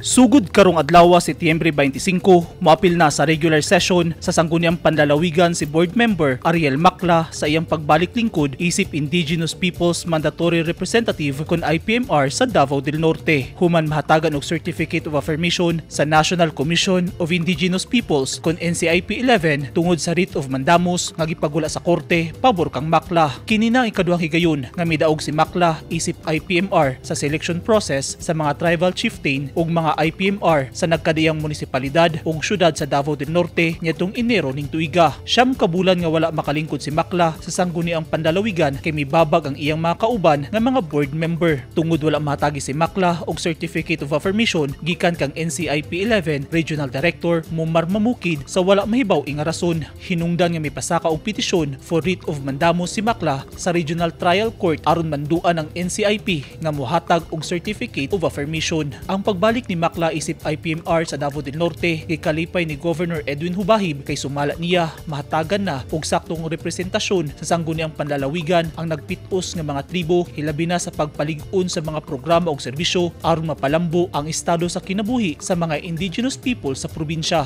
Sugod karong adlaw Setyembre 25, moapil na sa regular session sa Sangguniang Panlalawigan si Board Member Ariel Macla sa iyang pagbalik lingkod isip Indigenous Peoples Mandatory Representative kon IPMR sa Davao del Norte. Human mahatagan og Certificate of Affirmation sa National Commission of Indigenous Peoples kon NCIP 11 tungod sa writ of mandamus nga gipagula sa korte pabor kang Macla. Kini na ikaduhang higayon nga midaog si Macla isip IPMR sa selection process sa mga tribal chieftain ug mga IPMR sa nagkadiyang munisipalidad ug syudad sa Davao del Norte niadtong Enero ning tuiga. Siyam ka bulan nga wala makalingkod si Macla sa Sangguniang Panlalawigan kay mibabag ang iyang mga kauban nga mga board member. Tungod wala mahatagi si Macla og Certificate of Affirmation gikan kang NCIP 11 Regional Director Mumar Mamukid sa wala mahibaw nga rason. Hinungdan nga mipasaka og petisyon for writ of mandamus si Macla sa Regional Trial Court aron manduan ang NCIP nga mohatag og Certificate of Affirmation. Ang pagbalik ni Macla isip IPMR sa Davao del Norte gikalipay ni Governor Edwin Hubahib kay sumala niya mahatagan na og saktong representasyon sa Sangguniang Panlalawigan ang nagpitos nga mga tribo hilabi na sa pagpalig-on sa mga programa ug serbisyo aron mapalambo ang estado sa kinabuhi sa mga indigenous people sa probinsya.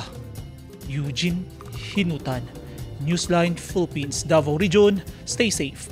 Eugene Hinutan, Newsline Philippines, Davao Region. Stay safe.